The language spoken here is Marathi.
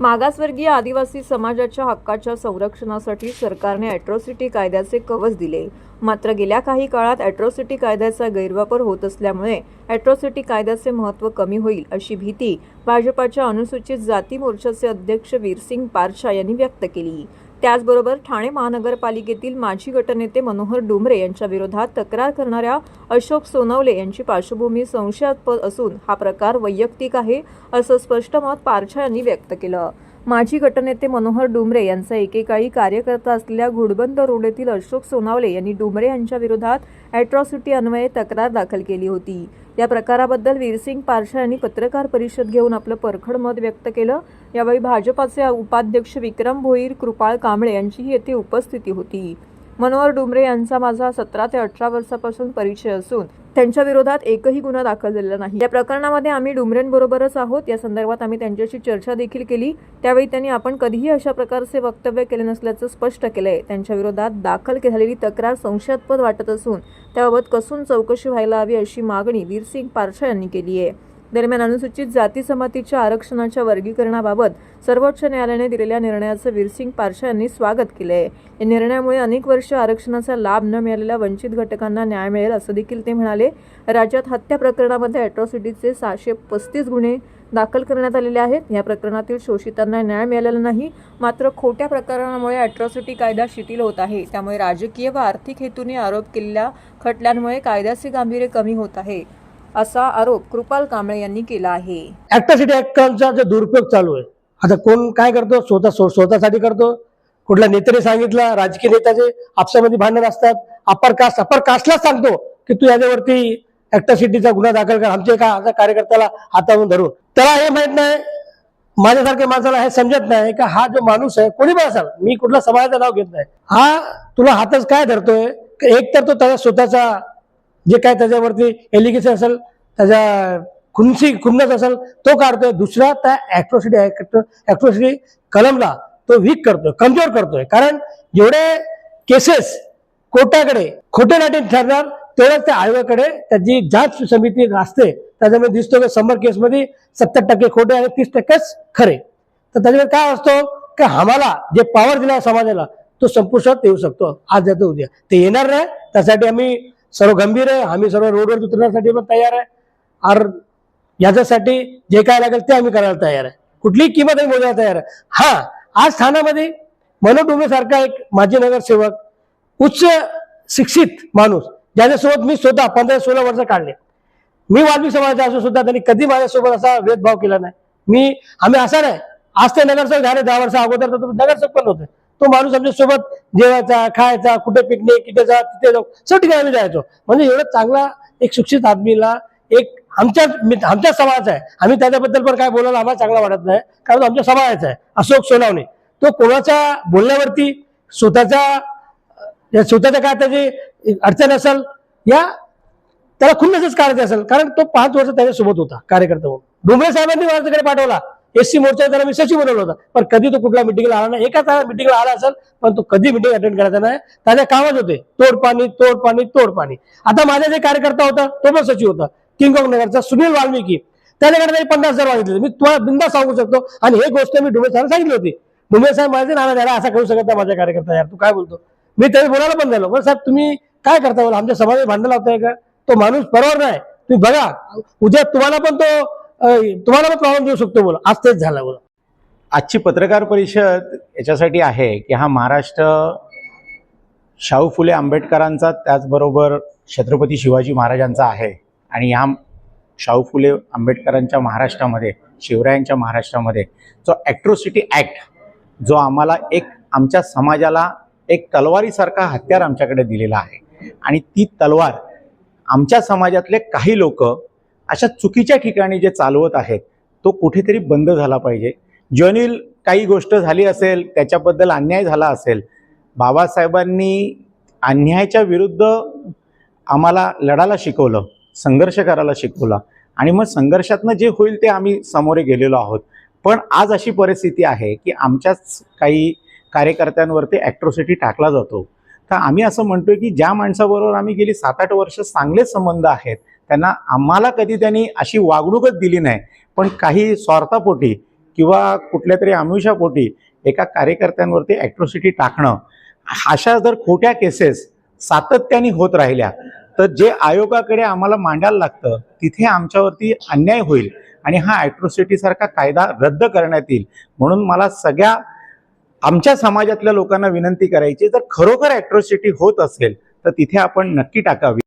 मागासवर्गीय आदिवासी समाजाच्या हक्काच्या संरक्षणासाठी सरकारने अॅट्रॉसिटी कायद्याचे कवच दिले. मात्र गेल्या काही काळात अॅट्रॉसिटी कायद्याचा गैरवापर होत असल्यामुळे अॅट्रॉसिटी कायद्याचे महत्त्व कमी होईल अशी भीती भाजपाच्या अनुसूचित जाती मोर्चाचे अध्यक्ष वीरसिंग पारछा यांनी व्यक्त केली. त्याचबरोबर ठाणे महानगरपालिकेतील माजी गटनेते मनोहर डुमरे यांच्या विरोधात तक्रार करणाऱ्या अशोक सोनवले यांची पार्श्वभूमी संशयास्पद असून हा प्रकार वैयक्तिक आहे असं स्पष्ट मत पारछा यांनी व्यक्त केलं. माजी गटनेते मनोहर डुमरे यांचा एकेकाळी कार्यकर्ता असलेल्या घोडबंद रोड येथील अशोक सोनवले यांनी डुमरे यांच्या विरोधात अॅट्रॉसिटी अन्वये तक्रार दाखल केली होती. या प्रकाराबद्दल वीरसिंग पारछा यांनी पत्रकार परिषद घेऊन आपलं परखड मत व्यक्त केलं. यावेळी भाजपाचे उपाध्यक्ष विक्रम भोईर, कृपाळ कांबळे यांचीही येथे उपस्थिती होती. मनोहर डुमरे यांचा माझा 17 ते 18 वर्षापासून परिचय असून त्यांच्या विरोधात एकही गुन्हा दाखल झालेला नाही. या प्रकरणामध्ये आम्ही डुमरेंबरोबरच आहोत. या संदर्भात आम्ही त्यांच्याशी चर्चा देखील केली. त्यावेळी त्यांनी आपण कधीही अशा प्रकारचे वक्तव्य केले नसल्याचं स्पष्ट केलंय. त्यांच्या विरोधात दाखल झालेली तक्रार संशयास्पद वाटत असून त्याबाबत कसून चौकशी व्हायला हवी अशी मागणी वीरसिंग पारछा यांनी केली आहे. दरम्यान अनुसूचित जाती जमातीच्या आरक्षणाच्या वर्गीकरणाबाबत सर्वोच्च न्यायालयाने दिलेल्या निर्णयाचं वीरसिंग पारछा यांनी स्वागत केलं आहे. या निर्णयामुळे अनेक वर्ष आरक्षणाचा लाभ न मिळालेल्या वंचित घटकांना न्याय मिळेल असं देखील ते म्हणाले. राज्यात हत्या प्रकरणामध्ये अॅट्रॉसिटीचे 635 गुन्हे दाखल करण्यात आलेले आहेत. या प्रकरणातील शोषितांना न्याय मिळालेला नाही. मात्र खोट्या प्रकरणामुळे अॅट्रॉसिटी कायदा शिथिल होत आहे. त्यामुळे राजकीय व आर्थिक हेतूने आरोप केलेल्या खटल्यांमुळे कायद्याचे गांभीर्य कमी होत आहे असा आरोप कृपाल कांबळे यांनी केला आहे. अॅट्रॉसिटी ऍक्टचा जो दुरुपयोग चालू आहे, आता कोण काय करतो, स्वतःसाठी करतो. कुठल्या नेत्याने सांगितलं, राजकीय नेत्याचे आपसामध्ये भांडण असतात. अपर कास्टला सांगतो की तू याच्यावरती अॅट्रॉसिटीचा गुन्हा दाखल कर, आमच्या एका कार्यकर्त्याला हातावरून धरून. त्याला हे माहित नाही, माझ्यासारख्या माणसाला हे समजत नाही का हा जो माणूस आहे, कोणी पण असाल, मी कुठल्या समाजाचं नाव घेत नाही, हा तुला हातच काय धरतोय. एक तर तो त्याचा स्वतःचा जे काय त्याच्यावरती एलिगेशन असेल, त्याच्या खुन्नस असेल तो काढतोय. दुसरा त्या अॅट्रॉसिटी कलमला तो वीक करतोय, कमजोर करतोय. कारण जेवढे केसेस कोर्टाकडे खोटे नाटे ठरणार तेवढ्याच त्या आयोगाकडे त्याची जांच समिती असते. त्याच्यामध्ये दिसतो की 100 केसमध्ये 70% खोटे आणि 30%च खरे. तर त्याच्यामध्ये काय असतो की आम्हाला जे पॉवर दिला समाजाला तो संपुष्टात येऊ शकतो. आज जातो उद्या ते येणार नाही. त्यासाठी आम्ही सर्व गंभीर आहे. आम्ही सर्व रोडवर उतरण्यासाठी पण तयार आहे. और याच्यासाठी जे काय लागेल ते आम्ही करायला तयार आहे. कुठलीही किंमत आम्ही मोजायला तयार आहे. हा, आज ठाण्यामध्ये मनोहर डुमरे सारखा एक माजी नगरसेवक, उच्च शिक्षित माणूस, ज्याच्यासोबत मी स्वतः 15-16 वर्ष काढले. मी वाल्मिक समाजाचा असून सुद्धा त्यांनी कधी माझ्यासोबत असा भेदभाव केला नाही. आम्ही असा नाही, आज ते नगरसेवक झाले 10 वर्ष अगोदर तर नगरसेवक पण होते. तो माणूस आमच्या सोबत जेवायचा, खायचा, कुठे पिकनिक, तिथे जा, तिथे जाऊ, सर्व ठिकाणी आम्ही जायचो. म्हणजे एवढं चांगला एक शिक्षित आदमीला एक आमच्या समाजाचा आहे. आम्ही त्याच्याबद्दल पण काय बोलायला आम्हाला चांगला वाटत नाही, कारण तो आमच्या समाजाचा आहे. अशोक सोनवणे तो कोणाच्या बोलण्यावरती स्वतःच्या काय त्याची अडचण असेल या त्याला खुन्नसच काढायचं असेल, कारण तो 5 वर्ष त्याच्यासोबत होता कार्यकर्ता म्हणून. डुमरे साहेबांनी माझ्याकडे पाठवला, एससी मोर्चा त्याला मी सचिव बनवलं होतं, पण कधी तो कुठल्या मिटिंगला आला नाही. एका मिटिंगला आला असेल पण तो कधी मिटिंग अटेंड करायचा नाही. त्याच्या कामच होते तोड पाणी. आता माझा जे कार्यकर्ता होता तो पण सचिव होता, किंग ऑफ नगरचा सुनील वाल्मिकी. त्याच्याकडे त्यांनी 50,000 मागितले. मी तुम्हाला बिंदा सांगू शकतो, आणि हे गोष्ट मी डुमरे साहेब सांगितली होती. डुमरे साहेब माझे नाना द्यायला असा करू शकत नाही माझ्या कार्यकर्ता, यार तू काय बोलतो. मी त्यावेळी बोलायला पण झालो, पण साहेब तुम्ही काय करता, बोला आमच्या समाजात भांडण लावताय का, तो माणूस बरोबर नाही, तुम्ही बघा उद्या तुम्हाला पण प्रॉब्लेम देऊ शकतो. बोला आज तेच झालं. बोला आजची पत्रकार परिषद याच्यासाठी आहे की हा महाराष्ट्र शाहू फुले आंबेडकरांचा, त्याचबरोबर छत्रपती शिवाजी महाराजांचा आहे. आणि ह्या शाहू फुले आंबेडकरांच्या महाराष्ट्रामध्ये, शिवरायांच्या महाराष्ट्रामध्ये जो अॅट्रॉसिटी ॲक्ट, जो आम्हाला आमच्या समाजाला एक तलवारीसारखा हत्यार आमच्याकडे दिलेला आहे, आणि ती तलवार आमच्या समाजातले काही लोक अशा चुकीच्या ठिकाणी जे चालवत आहेत तो कुठेतरी बंद झाला पाहिजे. ज्योनील काही गोष्ट झाली असेल, त्याच्याबद्दल अन्याय झाला असेल, बाबासाहेबांनी अन्यायाच्या विरुद्ध आम्हाला लढायला शिकवलं, संघर्ष करायला शिकवला, आणि मग संघर्षातनं जे होईल ते आम्ही सामोरे गेलेलो आहोत. पण आज अशी परिस्थिती आहे की आमच्याच काही कार्यकर्त्यांवरती अॅट्रॉसिटी टाकला जातो. तर आम्ही असं म्हणतोय की ज्या माणसाबरोबर आम्ही गेली 7-8 वर्ष चांगले संबंध आहेत, त्यांना आम्हाला कधी त्यांनी अशी वागणूकच दिली नाही, पण काही स्वार्थापोटी किंवा कुठल्या तरी आमिषापोटी एका कार्यकर्त्यांवरती ॲट्रॉसिटी टाकणं, अशा जर खोट्या केसेस सातत्याने होत राहिल्या तर जे आयोगाकडे आम्हाला मांडायला लागतं तिथे आमच्यावरती अन्याय होईल आणि हा ॲट्रॉसिटी सारखा कायदा रद्द करण्यात येईल. म्हणून मला सगळ्या आमच्या समाजातल्या लोकांना विनंती करायची, जर खरोखर ॲट्रॉसिटी होत असेल तर तिथे आपण नक्की टाकावी.